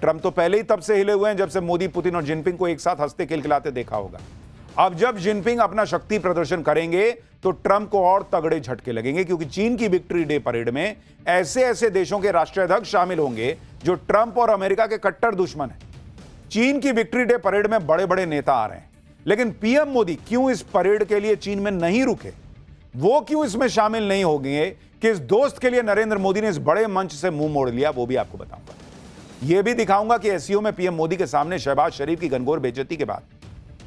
Trump तो पहले ही तब से हिले हुए हैं जब से मोदी, पुतिन और जिनपिंग को एक साथ हंसते खिलखिलाते देखा होगा। अब जब जिनपिंग अपना शक्ति प्रदर्शन करेंगे तो ट्रंप को और तगड़े झटके लगेंगे, क्योंकि चीन की विक्ट्री डे परेड में ऐसे ऐसे देशों के राष्ट्राध्यक्ष शामिल होंगे जो ट्रंप और अमेरिका के कट्टर दुश्मन हैं। चीन की विक्ट्री डे परेड में बड़े बड़े नेता आ रहे हैं, लेकिन पीएम मोदी क्यों इस परेड के लिए चीन में नहीं रुके, वो क्यों इसमें शामिल नहीं हो गए, किस दोस्त के लिए नरेंद्र मोदी ने इस बड़े मंच से मुंह मोड़ लिया, वो भी आपको बताऊंगा। यह भी दिखाऊंगा कि एससीओ में पीएम मोदी के सामने शहबाज शरीफ की घनघोर बेइज्जती के बाद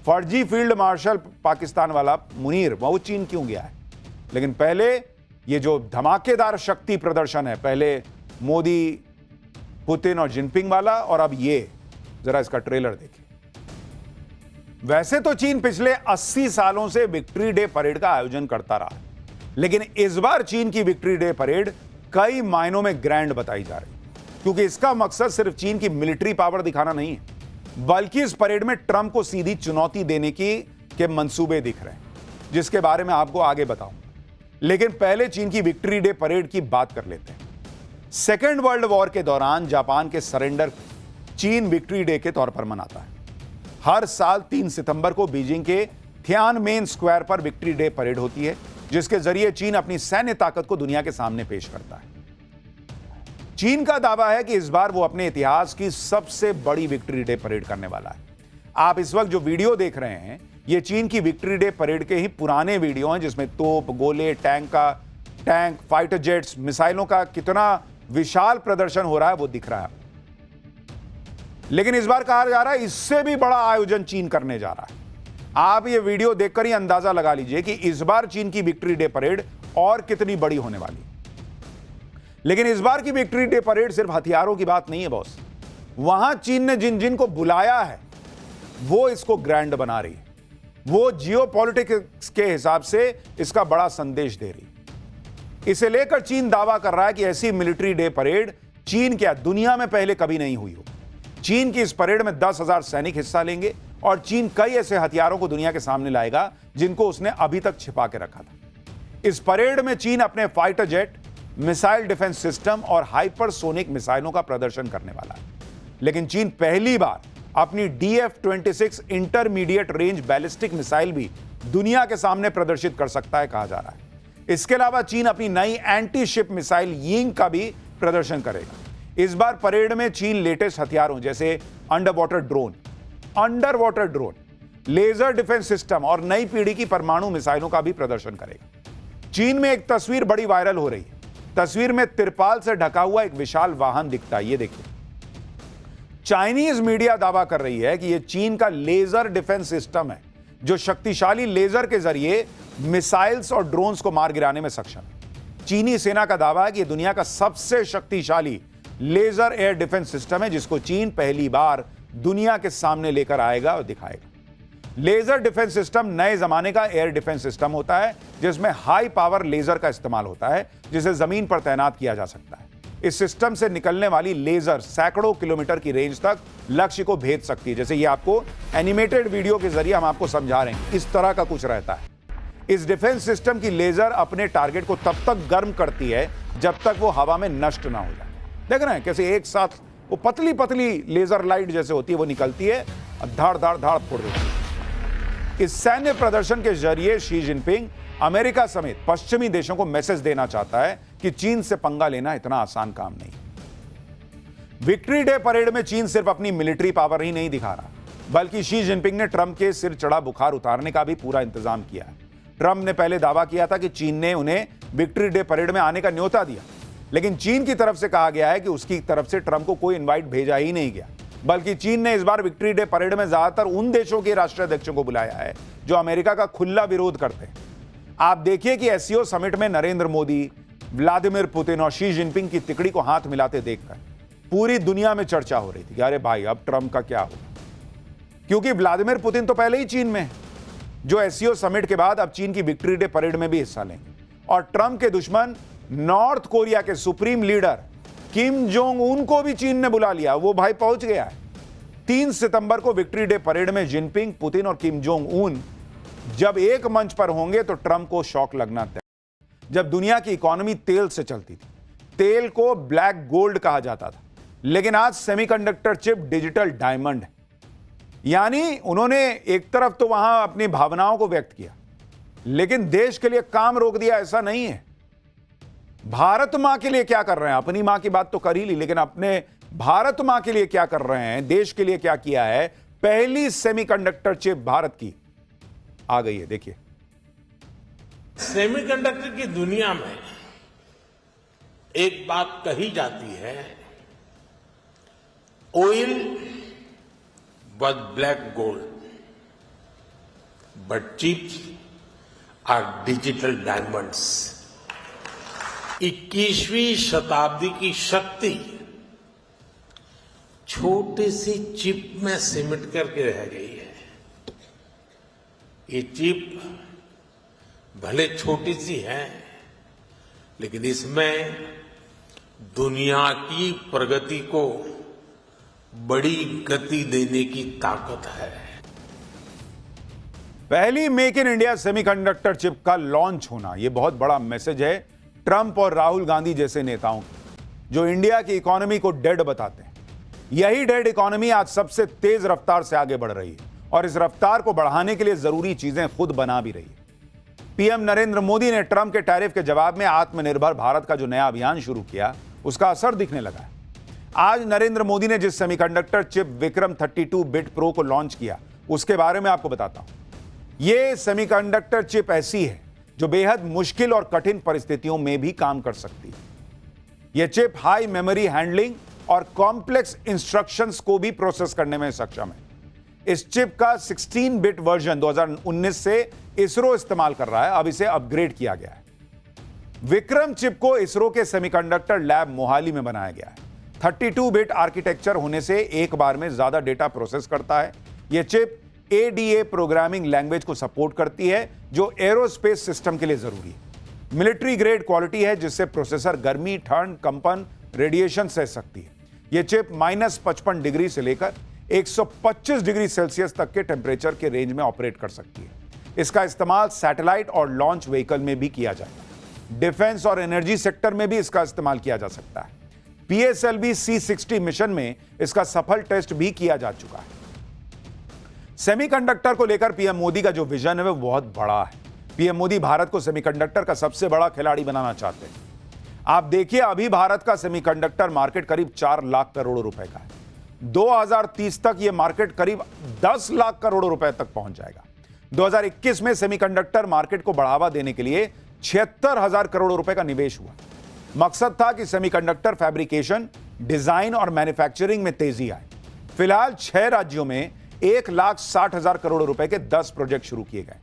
फर्जी फील्ड मार्शल पाकिस्तान वाला मुनीर वो चीन क्यों गया है। लेकिन पहले ये जो धमाकेदार शक्ति प्रदर्शन है, पहले मोदी, पुतिन और जिनपिंग वाला, और अब ये जरा इसका ट्रेलर देखिए। वैसे तो चीन पिछले 80 सालों से विक्ट्री डे परेड का आयोजन करता रहा, लेकिन इस बार चीन की विक्ट्री डे परेड कई मायनों में ग्रैंड बताई जा रही, क्योंकि इसका मकसद सिर्फ चीन की मिलिट्री पावर दिखाना नहीं है, बल्कि इस परेड में ट्रंप को सीधी चुनौती देने के मंसूबे दिख रहे हैं, जिसके बारे में आपको आगे बताऊंगा। लेकिन पहले चीन की विक्ट्री डे परेड की बात कर लेते हैं। सेकेंड वर्ल्ड वॉर के दौरान जापान के सरेंडर को चीन विक्ट्री डे के तौर पर मनाता है। हर साल 3 सितंबर को बीजिंग के थियानमेन स्क्वायर पर विक्ट्री डे परेड होती है, जिसके जरिए चीन अपनी सैन्य ताकत को दुनिया के सामने पेश करता है। चीन का दावा है कि इस बार वो अपने इतिहास की सबसे बड़ी विक्ट्री डे परेड करने वाला है। आप इस वक्त जो वीडियो देख रहे हैं, ये चीन की विक्ट्री डे परेड के ही पुराने वीडियो हैं, जिसमें तोप, गोले, टैंक, फाइटर जेट्स, मिसाइलों का कितना विशाल प्रदर्शन हो रहा है वो दिख रहा है। लेकिन इस बार कहा जा रहा है इससे भी बड़ा आयोजन चीन करने जा रहा है। आप ये वीडियो देखकर ही अंदाजा लगा लीजिए कि इस बार चीन की विक्ट्री डे परेड और कितनी बड़ी होने वाली है। लेकिन इस बार की विक्ट्री डे परेड सिर्फ हथियारों की बात नहीं है बॉस। वहां चीन ने जिन जिन को बुलाया है वो इसको ग्रैंड बना रही है, वो जियोपॉलिटिक्स के हिसाब से इसका बड़ा संदेश दे रही है। इसे लेकर चीन दावा कर रहा है कि ऐसी मिलिट्री डे परेड चीन क्या दुनिया में पहले कभी नहीं हुई हो। चीन की इस परेड में 10,000 सैनिक हिस्सा लेंगे और चीन कई ऐसे हथियारों को दुनिया के सामने लाएगा जिनको उसने अभी तक छिपा के रखा था। इस परेड में चीन अपने fighter jet, missile defence system और हाइपरसोनिक मिसाइलों का प्रदर्शन करने वाला है। लेकिन चीन पहली बार अपनी DF-26 intermediate range ballistic missile भी दुनिया के सामने प्रदर्शित कर सकता है, कहा जा रहा है। इसके अलावा चीन अपनी नई एंटी शिप मिसाइल यिंग का भी प्रदर्शन करेगा। इस बार परेड में चीन लेटेस्ट हथियारों जैसे underwater drone, laser defence system और नई पीढ़ी की परमाणु मिसाइलों का भी प्रदर्शन करेगा। चीन में एक तस्वीर बड़ी वायरल हो रही है। तस्वीर में तिरपाल से ढका हुआ एक विशाल वाहन दिखता है, ये देखिए। चाइनीज मीडिया दावा कर रही है कि यह चीन का लेजर डिफेंस सिस्टम है, जो शक्तिशाली लेजर के जरिए मिसाइल्स और ड्रोन्स को मार गिराने में सक्षम है। चीनी सेना का दावा है कि यह दुनिया का सबसे शक्तिशाली लेजर एयर डिफेंस सिस्टम है, जिसको चीन पहली बार दुनिया के सामने लेकर आएगा और दिखाएगा। लेजर डिफेंस सिस्टम नए जमाने का एयर डिफेंस सिस्टम होता है, जिसमें हाई पावर लेजर का इस्तेमाल होता है, जिसे जमीन पर तैनात किया जा सकता है। इस सिस्टम से निकलने वाली लेजर सैकड़ों किलोमीटर की रेंज तक लक्ष्य को भेद सकती है। जैसे ये आपको एनिमेटेड वीडियो के जरिए हम आपको समझा रहे हैं, इस तरह का कुछ रहता है। इस डिफेंस सिस्टम की लेजर अपने टारगेट को तब तक गर्म करती है जब तक वो हवा में नष्ट ना हो जाए। देख रहे हैं कैसे एक साथ वो पतली पतली लेजर लाइट जैसे होती है वो निकलती है और धाड़ धाड़ धाड़ फोड़ देती है। इस सैन्य प्रदर्शन के जरिए शी जिनपिंग अमेरिका समेत पश्चिमी देशों को मैसेज देना चाहता है कि चीन से पंगा लेना इतना आसान काम नहीं। विक्ट्री डे परेड में चीन सिर्फ अपनी मिलिट्री पावर ही नहीं दिखा रहा, बल्कि शी जिनपिंग ने ट्रंप के सिर चढ़ा बुखार उतारने का भी पूरा इंतजाम किया है। ट्रंप ने पहले दावा किया था कि चीन ने उन्हें विक्ट्री डे परेड में आने का न्योता दिया, लेकिन चीन की तरफ से कहा गया है कि उसकी तरफ से ट्रंप को कोई इनवाइट भेजा ही नहीं गया, बल्कि चीन ने इस बार विक्ट्री डे परेड में ज्यादातर उन देशों के राष्ट्राध्यक्षों को बुलाया है जो अमेरिका का खुला विरोध करते हैं। आप देखिए कि एससीओ समिट में नरेंद्र मोदी, व्लादिमीर पुतिन और शी जिनपिंग की तिकड़ी को हाथ मिलाते देखकर पूरी दुनिया में चर्चा हो रही थी कि अरे भाई अब ट्रंप का क्या होगा, क्योंकि व्लादिमीर पुतिन तो पहले ही चीन में है, जो एससीओ समिट के बाद अब चीन की विक्ट्री डे परेड में भी हिस्सा लेंगे। और ट्रंप के दुश्मन नॉर्थ कोरिया के supreme leader Kim Jong Un को भी चीन ने बुला लिया, वो भाई पहुंच गया है। 3 सितंबर को विक्ट्री डे परेड में जिनपिंग, पुतिन और किम जोंग उन जब एक मंच पर होंगे तो ट्रंप को शॉक लगना तय। जब दुनिया की इकोनॉमी तेल से चलती थी, तेल को ब्लैक गोल्ड कहा जाता था, लेकिन आज सेमीकंडक्टर चिप डिजिटल डायमंड है। यानी उन्होंने एक तरफ तो वहां अपनी भावनाओं को व्यक्त किया, लेकिन देश के लिए काम रोक दिया, ऐसा नहीं है। भारत मां के लिए क्या कर रहे हैं, अपनी मां की बात तो कर ही ली, लेकिन अपने भारत मां के लिए क्या कर रहे हैं, देश के लिए क्या किया है। पहली सेमीकंडक्टर चिप भारत की आ गई है, देखिए। सेमीकंडक्टर की दुनिया में एक बात कही जाती है, oil was black gold, but chips are digital diamonds. 21वीं शताब्दी की शक्ति छोटे सी चिप में सिमट करके रह गई है। ये चिप भले छोटी सी है, लेकिन इसमें दुनिया की प्रगति को बड़ी गति देने की ताकत है। पहली make in India semiconductor chip का लॉन्च होना, यह बहुत बड़ा मैसेज है ट्रंप और राहुल गांधी जैसे नेताओं को, जो इंडिया की इकोनॉमी को डेड बताते हैं। यही डेड इकोनॉमी आज सबसे तेज रफ्तार से आगे बढ़ रही है और इस रफ्तार को बढ़ाने के लिए जरूरी चीजें खुद बना भी रही है। पीएम नरेंद्र मोदी ने ट्रंप के टैरिफ के जवाब में आत्मनिर्भर भारत का जो नया अभियान शुरू किया, उसका असर दिखने लगा है। आज नरेंद्र मोदी ने जिस semiconductor chip Vikram 32 bit pro को लॉन्च किया, उसके बारे में आपको बताता हूं। यह सेमीकंडक्टर चिप ऐसी है जो बेहद मुश्किल और कठिन परिस्थितियों में भी काम कर सकती है। यह चिप हाई मेमोरी हैंडलिंग और कॉम्प्लेक्स इंस्ट्रक्शंस को भी प्रोसेस करने में सक्षम है। इस चिप का 16 बिट वर्जन 2019 से इसरो इस्तेमाल कर रहा है, अब इसे अपग्रेड किया गया है। विक्रम चिप को इसरो के सेमीकंडक्टर लैब मोहाली में बनाया गया है। 32 बिट आर्किटेक्चर होने से एक बार में ज्यादा डेटा प्रोसेस करता है। यह चिप ADA प्रोग्रामिंग लैंग्वेज को सपोर्ट करती है, जो एरोस्पेस सिस्टम के लिए जरूरी है। मिलिट्री ग्रेड क्वालिटी है, जिससे प्रोसेसर गर्मी, ठंड, कंपन, रेडिएशन सह सकती है। यह चिप -55 डिग्री से लेकर 125 डिग्री सेल्सियस तक के टेम्परेचर के रेंज में ऑपरेट कर सकती है। इसका इस्तेमाल सैटेलाइट और लॉन्च व्हीकल में भी किया जाएगा। डिफेंस और एनर्जी सेक्टर में भी इसका इस्तेमाल किया जा सकता है। PSLV C60 मिशन में इसका सफल टेस्ट भी किया जा चुका है। सेमीकंडक्टर को लेकर पीएम मोदी का जो विजन है, वह बहुत बड़ा है। पीएम मोदी भारत को सेमीकंडक्टर का सबसे बड़ा खिलाड़ी बनाना चाहते हैं। आप देखिए, अभी भारत का सेमीकंडक्टर मार्केट करीब 4 लाख करोड़ रुपए का है। 2030 तक यह मार्केट करीब 10 लाख करोड़ रुपए तक पहुंच जाएगा। 2021 में सेमीकंडक्टर मार्केट को बढ़ावा देने के लिए 76,000 करोड़ रुपए का निवेश हुआ। मकसद था कि सेमीकंडक्टर फैब्रिकेशन, डिजाइन और मैन्युफैक्चरिंग में तेजी आए। फिलहाल 6 राज्यों में 1,60,000 करोड़ रुपए के 10 प्रोजेक्ट शुरू किए गए,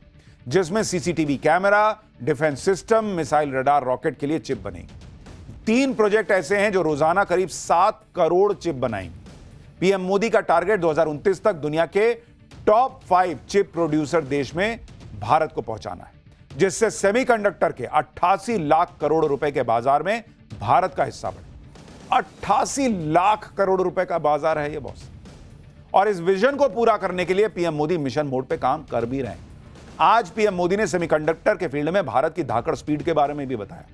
जिसमें CCTV camera, defence system, missile radar, rocket के लिए चिप बनेगी। 3 प्रोजेक्ट ऐसे हैं जो रोजाना करीब 7 करोड़ चिप बनाएंगे। पीएम मोदी का टारगेट 2029 तक दुनिया के टॉप 5 चिप प्रोड्यूसर देश में भारत को पहुंचाना है, जिससे सेमीकंडक्टर के 88 लाख करोड़ रुपए के बाजार में भारत का हिस्सा बढ़े। 88 लाख करोड़ रुपए का बाजार है ये बॉस। और इस विजन को पूरा करने के लिए पीएम मोदी मिशन मोड पे काम कर भी रहे हैं। आज पीएम मोदी ने सेमीकंडक्टर के फील्ड में भारत की धाकड़ स्पीड के बारे में भी बताया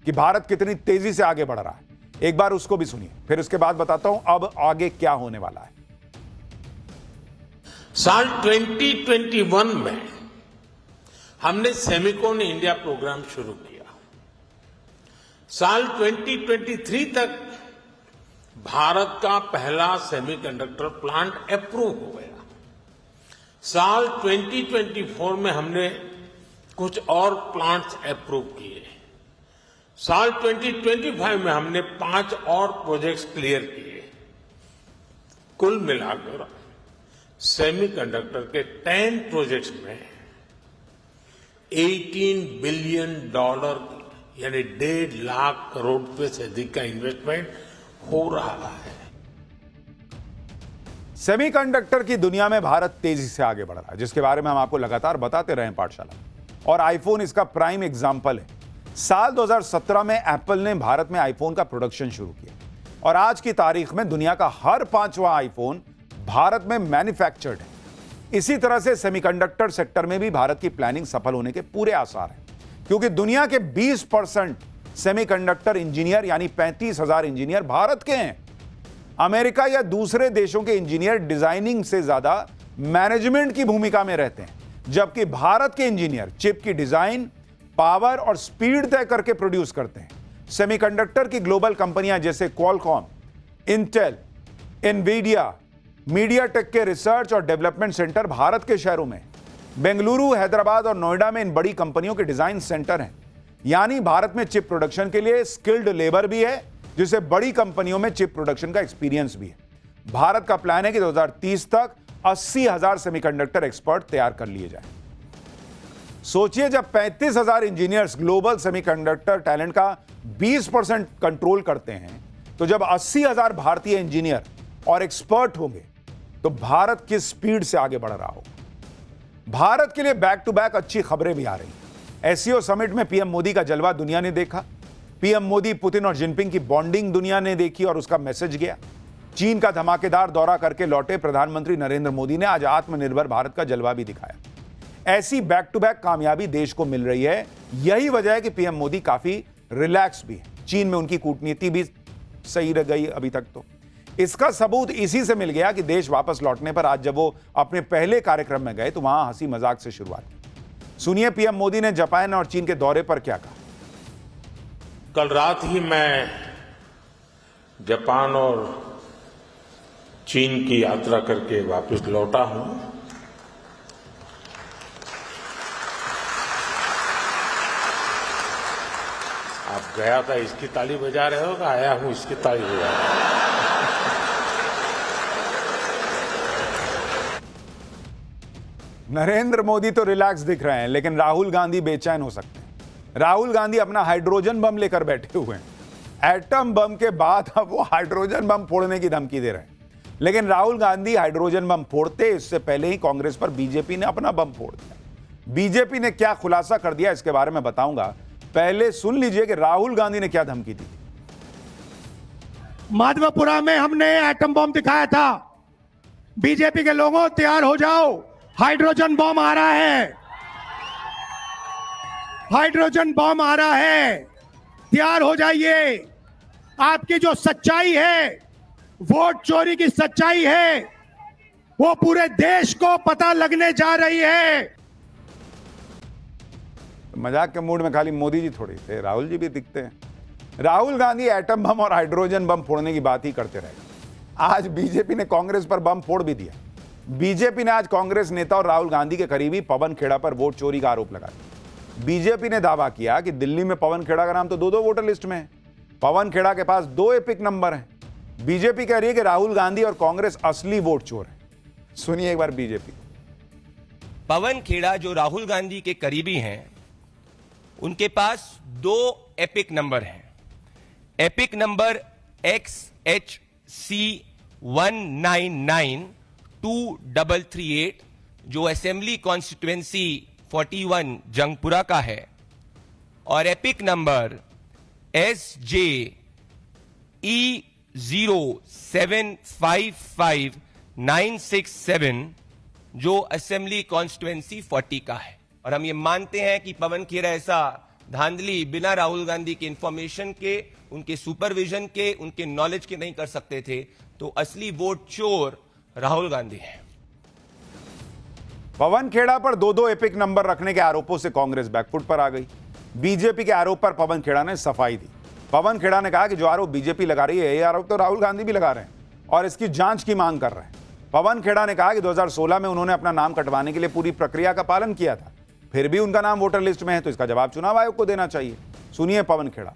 कि भारत कितनी तेजी से आगे बढ़ रहा है। एक बार उसको भी सुनिए, फिर उसके बाद बताता हूं अब आगे क्या होने वाला है। साल 2021 में हमने सेमिकॉन इंडिया प्रोग्राम शुरू किया। साल 2023 तक भारत का पहला सेमीकंडक्टर प्लांट अप्रूव हो गया। साल 2024 में हमने कुछ और प्लांट्स अप्रूव किए। साल 2025 में हमने 5 और प्रोजेक्ट्स क्लियर किए। कुल मिलाकर सेमीकंडक्टर के 10 प्रोजेक्ट्स में $18 बिलियन यानी 1.5 लाख करोड़ रुपए से अधिक का इन्वेस्टमेंट हो रहा है। सेमीकंडक्टर की दुनिया में भारत तेजी से आगे बढ़ रहा है, जिसके बारे में हम आपको लगातार बताते रहे हैं पाठशाला, और आईफोन इसका प्राइम एग्जाम्पल है। साल 2017 में एप्पल ने भारत में आईफोन का प्रोडक्शन शुरू किया और आज की तारीख में दुनिया का हर 5वां आईफोन भारत में मैन्युफैक्चर्ड है। इसी तरह से सेमीकंडक्टर सेक्टर में भी भारत की प्लानिंग सफल होने के पूरे आसार हैं, क्योंकि दुनिया के 20% सेमीकंडक्टर इंजीनियर यानी 35,000 इंजीनियर भारत के हैं। अमेरिका या दूसरे देशों के इंजीनियर डिजाइनिंग से ज्यादा मैनेजमेंट की भूमिका में रहते हैं, जबकि भारत के इंजीनियर चिप की डिजाइन, पावर और स्पीड तय करके प्रोड्यूस करते हैं। सेमीकंडक्टर की ग्लोबल कंपनियां जैसे क्वालकॉम, इंटेल, एनवीडिया, मीडियाटेक के रिसर्च और डेवलपमेंट सेंटर भारत के शहरों में। बेंगलुरु, हैदराबाद और नोएडा में इन बड़ी कंपनियों के डिजाइन सेंटर हैं। यानी भारत में चिप प्रोडक्शन के लिए स्किल्ड लेबर भी है, जिससे बड़ी कंपनियों में चिप प्रोडक्शन का एक्सपीरियंस भी है। भारत का प्लान है कि 2030 तक 80,000 सेमीकंडक्टर एक्सपर्ट तैयार कर लिए जाए। सोचिए, जब 35,000 इंजीनियर्स ग्लोबल सेमीकंडक्टर टैलेंट का 20% कंट्रोल करते हैं, तो जब 80,000 भारतीय इंजीनियर और एक्सपर्ट होंगे तो भारत किस स्पीड से आगे बढ़ रहा होगा। भारत के लिए बैक टू बैक अच्छी खबरें भी आ रही हैं। एससीओ समिट में पीएम मोदी का जलवा दुनिया ने देखा। पीएम मोदी, पुतिन और जिनपिंग की बॉन्डिंग दुनिया ने देखी और उसका मैसेज गया। चीन का धमाकेदार दौरा करके लौटे प्रधानमंत्री नरेंद्र मोदी ने आज आत्मनिर्भर भारत का जलवा भी दिखाया। ऐसी बैक टू बैक कामयाबी देश को मिल रही है। यही वजह है कि पीएम मोदी काफी रिलैक्स भी है। चीन में उनकी कूटनीति भी सही रह गई अभी तक। तो इसका सबूत इसी से मिल गया कि देश वापस लौटने पर आज जब वो अपने पहले कार्यक्रम में गए तो वहां हंसी मजाक से शुरुआत की। सुनिए पीएम मोदी ने जापान और चीन के दौरे पर क्या कहा। कल रात ही मैं जापान और चीन की यात्रा करके वापस लौटा हूं। आप गया था इसकी ताली बजा रहे हो, आया हूं इसकी ताली बजा रहे हो। नरेंद्र मोदी तो रिलैक्स दिख रहे हैं, लेकिन राहुल गांधी बेचैन हो सकते हैं। राहुल गांधी अपना हाइड्रोजन बम लेकर बैठे हुए हैं। एटम बम के बाद अब वो हाइड्रोजन बम फोड़ने की धमकी दे रहे हैं। लेकिन राहुल गांधी हाइड्रोजन बम फोड़ते इससे पहले ही कांग्रेस पर बीजेपी ने अपना बम फोड़ दिया। बीजेपी ने क्या खुलासा कर दिया इसके बारे में बताऊंगा। पहले सुन लीजिए कि राहुल गांधी ने क्या धमकी दी। माधवपुरा में हमने एटम बम दिखाया था। बीजेपी के लोगों तैयार हो जाओ, हाइड्रोजन बम आ रहा है, हाइड्रोजन बम आ रहा है, तैयार हो जाइए। आपकी जो सच्चाई है, वोट चोरी की सच्चाई है, वो पूरे देश को पता लगने जा रही है। मजाक के मूड में खाली मोदी जी थोड़ी थे, राहुल जी भी दिखते हैं। राहुल गांधी एटम बम और हाइड्रोजन बम फोड़ने की बात ही करते रहे। आज बीजेपी ने कांग्रेस पर बम फोड़ भी दिया। बीजेपी ने आज कांग्रेस नेता और राहुल गांधी के करीबी पवन खेड़ा पर वोट चोरी का आरोप लगा दिया। बीजेपी ने दावा किया कि दिल्ली में पवन खेड़ा का नाम तो दो वोटर लिस्ट में है। पवन खेड़ा के पास 2 एपिक नंबर हैं। बीजेपी कह रही है कि राहुल गांधी और कांग्रेस असली वोट चोर है। सुनिए एक बार बीजेपी। पवन खेड़ा जो राहुल गांधी के करीबी हैं, उनके पास 2 एपिक नंबर हैं। एपिक नंबर XHC 199238 जो असेंबली कॉन्स्टिट्यूएंसी 41 जंगपुरा का है, और एपिक नंबर SJE0755967 जो असेंबली कॉन्स्टिट्यूएंसी 40 का है। और हम ये मानते हैं कि पवन खेड़ा ऐसा धांधली बिना राहुल गांधी के इंफॉर्मेशन के, उनके सुपरविजन के, उनके नॉलेज के नहीं कर सकते थे। तो असली वोट चोर राहुल गांधी है। पवन खेड़ा पर 2 एपिक नंबर रखने के आरोपों से कांग्रेस बैकफुट पर आ गई। बीजेपी के आरोप पर पवन खेड़ा ने सफाई दी। पवन खेड़ा ने कहा कि जो आरोप बीजेपी लगा रही है, ये आरोप तो राहुल गांधी भी लगा रहे हैं और इसकी जांच की मांग कर रहे हैं। पवन खेड़ा ने कहा कि 2016 में उन्होंने अपना नाम कटवाने के लिए पूरी प्रक्रिया का पालन किया था, फिर भी उनका नाम वोटर लिस्ट में है, तो इसका जवाब चुनाव आयोग को देना चाहिए। सुनिए पवन खेड़ा।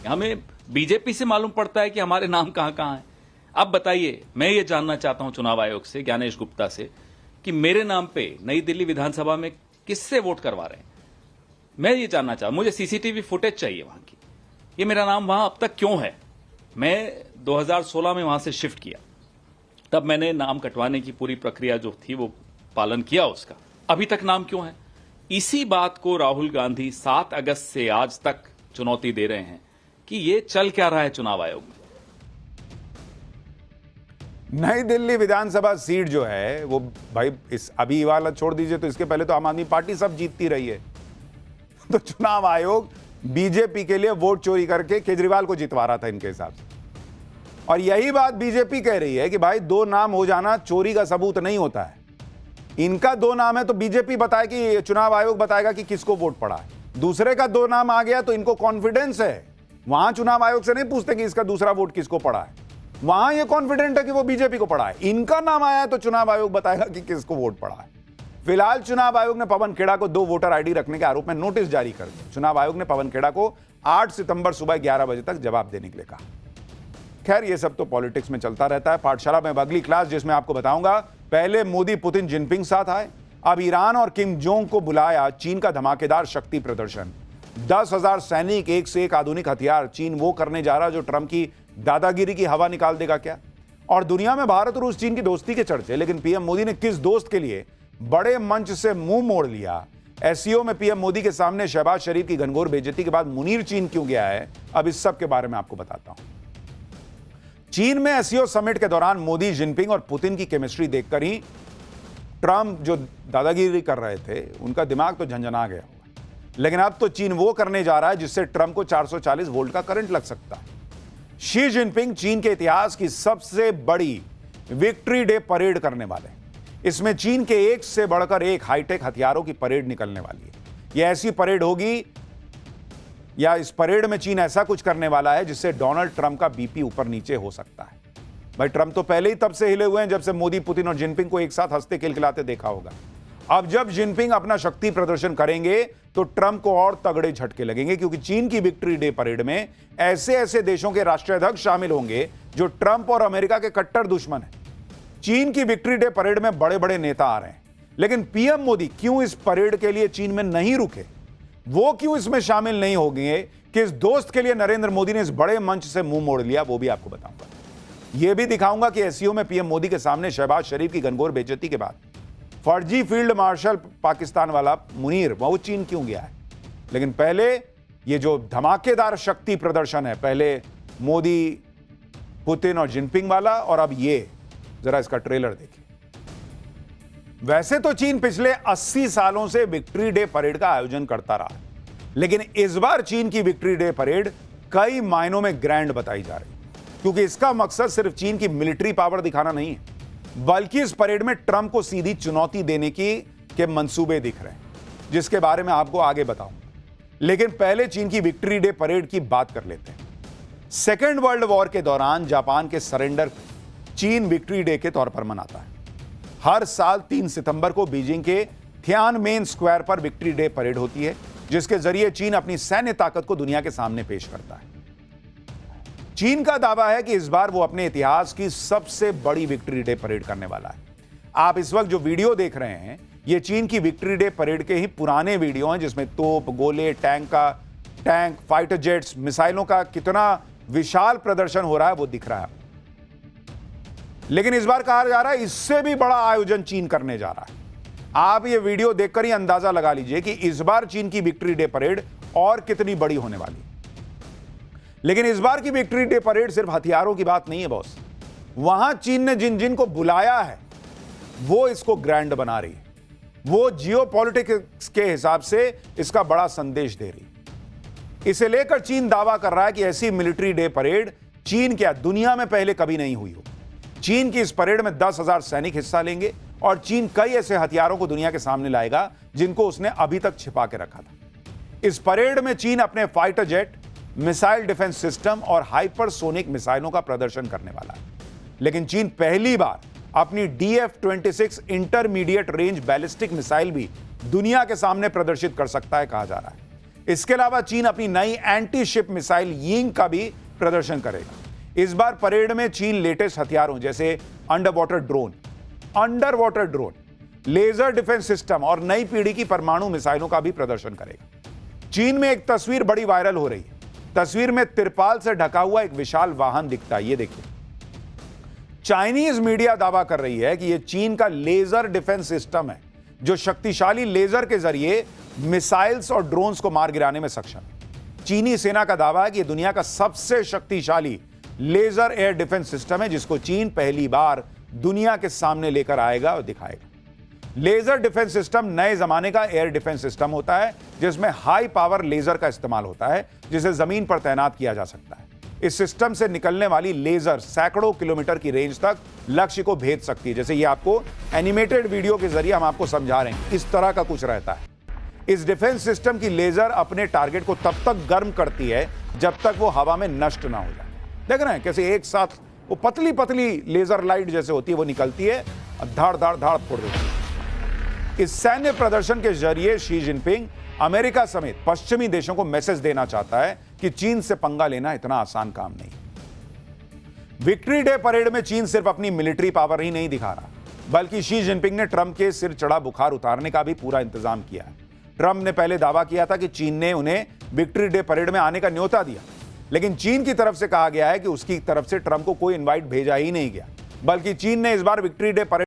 हमें बीजेपी से मालूम पड़ता है कि हमारे नाम कहां कहां हैं। अब बताइए, मैं ये जानना चाहता हूं चुनाव आयोग से, ज्ञानेश गुप्ता से, कि मेरे नाम पे नई दिल्ली विधानसभा में किससे वोट करवा रहे हैं। मैं ये जानना चाहता हूं, मुझे सीसीटीवी फुटेज चाहिए वहां की। ये मेरा नाम वहां अब तक क्यों है। मैं 2016 में वहां से शिफ्ट किया, तब मैंने नाम कटवाने की पूरी प्रक्रिया जो थी वो पालन किया उसका। अभी तक नाम क्यों है। इसी बात को राहुल गांधी 7 अगस्त से आज तक चुनौती दे रहे हैं कि ये चल क्या रहा है चुनाव आयोग में। नई दिल्ली विधानसभा सीट जो है वो भाई इस अभी वाला छोड़ दीजिए, तो इसके पहले तो आम आदमी पार्टी सब जीतती रही है। तो चुनाव आयोग बीजेपी के लिए वोट चोरी करके केजरीवाल को जितवा रहा था इनके हिसाब से। और यही बात बीजेपी कह रही है कि भाई दो नाम हो जाना चोरी का सबूत नहीं होता है। इनका दो नाम है तो बीजेपी बताए कि चुनाव आयोग बताएगा कि किसको वोट पड़ा है। दूसरे का दो नाम आ गया तो इनको कॉन्फिडेंस है, वहां चुनाव आयोग से नहीं पूछते कि इसका दूसरा वोट किसको पड़ा है, वहां ये कॉन्फिडेंट है कि वो बीजेपी को पड़ा है। इनका नाम आया है तो चुनाव आयोग बताएगा कि किसको वोट पड़ा है। फिलहाल चुनाव आयोग ने पवन खेड़ा को 2 वोटर आईडी रखने के आरोप में नोटिस जारी कर दिया। चुनाव आयोग ने पवन खेड़ा को 8 सितंबर सुबह 11 बजे तक जवाब देने के लिए कहा। खैर ये सब तो पॉलिटिक्स में चलता रहता है। पाठशाला में अगली क्लास जिसमें आपको बताऊंगा, पहले मोदी पुतिन जिनपिंग साथ आए, अब ईरान और किम जोंग को बुलाया चीन का धमाकेदार शक्ति प्रदर्शन। 10,000 सैनिक, एक से एक आधुनिक हथियार। चीन वो करने जा रहा जो ट्रंप की दादागिरी की हवा निकाल देगा क्या? और दुनिया में भारत और रूस चीन की दोस्ती के चर्चे, लेकिन पीएम मोदी ने किस दोस्त के लिए बड़े मंच से मुंह मोड़ लिया? एससीओ में पीएम मोदी के सामने शहबाज शरीफ की घनघोर बेइज्जती के बाद मुनीर चीन क्यों गया है, अब इस सब के बारे में आपको बताता हूं। चीन में एससीओ समिट के दौरान मोदी, जिनपिंग और पुतिन की केमिस्ट्री देखकर ही ट्रंप जो दादागिरी कर रहे थे उनका दिमाग तो झंझना गया होगा। लेकिन अब तो चीन वो करने जा रहा है जिससे ट्रंप को 440 वोल्ट का करंट लग सकता है। शी जिनपिंग चीन के इतिहास की सबसे बड़ी विक्ट्री डे परेड करने वाले हैं। इसमें चीन के एक से बढ़कर एक हाईटेक हथियारों की परेड निकलने वाली है। यह ऐसी परेड होगी या इस परेड में चीन ऐसा कुछ करने वाला है जिससे डोनाल्ड ट्रंप का बीपी ऊपर नीचे हो सकता है। भाई ट्रंप तो पहले ही तब से हिले हुए हैं जब से मोदी, पुतिन और जिनपिंग को एक साथ हंसते खिलखिलाते देखा होगा। अब जब जिनपिंग अपना शक्ति प्रदर्शन करेंगे तो ट्रंप को और तगड़े झटके लगेंगे, क्योंकि चीन की विक्ट्री डे परेड में ऐसे ऐसे देशों के राष्ट्राध्यक्ष शामिल होंगे जो ट्रंप और अमेरिका के कट्टर दुश्मन हैं। चीन की विक्ट्री डे परेड में बड़े बड़े नेता आ रहे हैं, लेकिन पीएम मोदी क्यों इस परेड के लिए चीन में नहीं रुके? वो क्यों इसमें शामिल नहीं हो गए? किस दोस्त के लिए नरेंद्र मोदी ने इस बड़े मंच से मुंह मोड़ लिया, वो भी आपको बताऊंगा। यह भी दिखाऊंगा कि एससीओ में पीएम मोदी के सामने शहबाज शरीफ की घनघोर बेइज्जती के बाद फर्जी फील्ड मार्शल पाकिस्तान वाला मुनीर वो चीन क्यों गया है। लेकिन पहले ये जो धमाकेदार शक्ति प्रदर्शन है, पहले मोदी, पुतिन और जिनपिंग वाला, और अब ये जरा इसका ट्रेलर देखिए। वैसे तो चीन पिछले 80 सालों से विक्ट्री डे परेड का आयोजन करता रहा, लेकिन इस बार चीन की विक्ट्री डे परेड कई मायनों में ग्रैंड बताई जा रही, क्योंकि इसका मकसद सिर्फ चीन की मिलिट्री पावर दिखाना नहीं है, बल्कि इस परेड में ट्रंप को सीधी चुनौती देने के मंसूबे दिख रहे हैं, जिसके बारे में आपको आगे बताऊंगा। लेकिन पहले चीन की विक्ट्री डे परेड की बात कर लेते हैं। सेकेंड वर्ल्ड वॉर के दौरान जापान के सरेंडर चीन विक्ट्री डे के तौर पर मनाता है। हर साल 3 सितंबर को बीजिंग के थियानमेन स्क्वायर पर विक्ट्री डे परेड होती है, जिसके जरिए चीन अपनी सैन्य ताकत को दुनिया के सामने पेश करता है। चीन का दावा है कि इस बार वो अपने इतिहास की सबसे बड़ी विक्ट्री डे परेड करने वाला है। आप इस वक्त जो वीडियो देख रहे हैं, ये चीन की विक्ट्री डे परेड के ही पुराने वीडियो हैं, जिसमें तोप, गोले, टैंक, फाइटर जेट्स, मिसाइलों का कितना विशाल प्रदर्शन हो रहा है वो दिख रहा है। लेकिन इस बार कहा जा रहा है इससे भी बड़ा आयोजन चीन करने जा रहा है। आप ये वीडियो देखकर ही अंदाजा लगा लीजिए कि इस बार चीन की विक्ट्री डे परेड और कितनी बड़ी होने वाली है। लेकिन इस बार की विक्ट्री डे परेड सिर्फ हथियारों की बात नहीं है बॉस। वहां चीन ने जिन जिन को बुलाया है वो इसको ग्रैंड बना रही है, वो जियोपॉलिटिक्स के हिसाब से इसका बड़ा संदेश दे रही है। इसे लेकर चीन दावा कर रहा है कि ऐसी मिलिट्री डे परेड चीन क्या दुनिया में पहले कभी नहीं हुई हो। चीन की इस परेड में 10,000 सैनिक हिस्सा लेंगे और चीन कई ऐसे हथियारों को दुनिया के सामने लाएगा जिनको उसने अभी तक छिपा के रखा था। इस परेड में चीन अपने fighter jet, missile defence system और हाइपरसोनिक मिसाइलों का प्रदर्शन करने वाला है। लेकिन चीन पहली बार अपनी DF-26 intermediate range ballistic missile भी दुनिया के सामने प्रदर्शित कर सकता है, कहा जा रहा है। इसके अलावा चीन अपनी नई एंटी शिप मिसाइल यिंग का भी प्रदर्शन करेगा। इस बार परेड में चीन लेटेस्ट हथियारों जैसे underwater drone, laser defence system और नई पीढ़ी की परमाणु मिसाइलों का भी प्रदर्शन करेगा। चीन में एक तस्वीर बड़ी वायरल हो रही है। तस्वीर में तिरपाल से ढका हुआ एक विशाल वाहन दिखता है, ये देखिए। चाइनीज मीडिया दावा कर रही है कि यह चीन का लेजर डिफेंस सिस्टम है, जो शक्तिशाली लेजर के जरिए मिसाइल्स और ड्रोन्स को मार गिराने में सक्षम है। चीनी सेना का दावा है कि यह दुनिया का सबसे शक्तिशाली लेजर एयर डिफेंस सिस्टम है, जिसको चीन पहली बार दुनिया के सामने लेकर आएगा और दिखाएगा। लेजर डिफेंस सिस्टम नए जमाने का एयर डिफेंस सिस्टम होता है, जिसमें हाई पावर लेजर का इस्तेमाल होता है, जिसे जमीन पर तैनात किया जा सकता है। इस सिस्टम से निकलने वाली लेजर सैकड़ों किलोमीटर की रेंज तक लक्ष्य को भेद सकती है। जैसे ये आपको एनिमेटेड वीडियो के जरिए हम आपको समझा रहे हैं, इस तरह का कुछ रहता है। इस डिफेंस सिस्टम की लेजर अपने टारगेट को तब तक गर्म करती है जब तक वो हवा में नष्ट ना हो जाए। देख रहे हैं कैसे एक साथ वो पतली पतली लेजर लाइट जैसे होती है वो निकलती है और धाड़ धाड़ धाड़ फोड़ देती है। इस सैन्य प्रदर्शन के जरिए शी जिनपिंग अमेरिका समेत पश्चिमी देशों को मैसेज देना चाहता है कि चीन से पंगा लेना इतना आसान काम नहीं। विक्ट्री डे परेड में चीन सिर्फ अपनी मिलिट्री पावर ही नहीं दिखा रहा, बल्कि शी जिनपिंग ने ट्रंप के सिर चढ़ा बुखार उतारने का भी पूरा इंतजाम किया है। ट्रंप ने पहले दावा किया था कि चीन ने उन्हें विक्ट्री डे परेड में आने का न्योता दिया, लेकिन चीन की तरफ से कहा गया है कि उसकी तरफ से ट्रंप को कोई इनवाइट भेजा ही नहीं गया, बल्कि चीन ने इस बार विक्ट्री डे परेड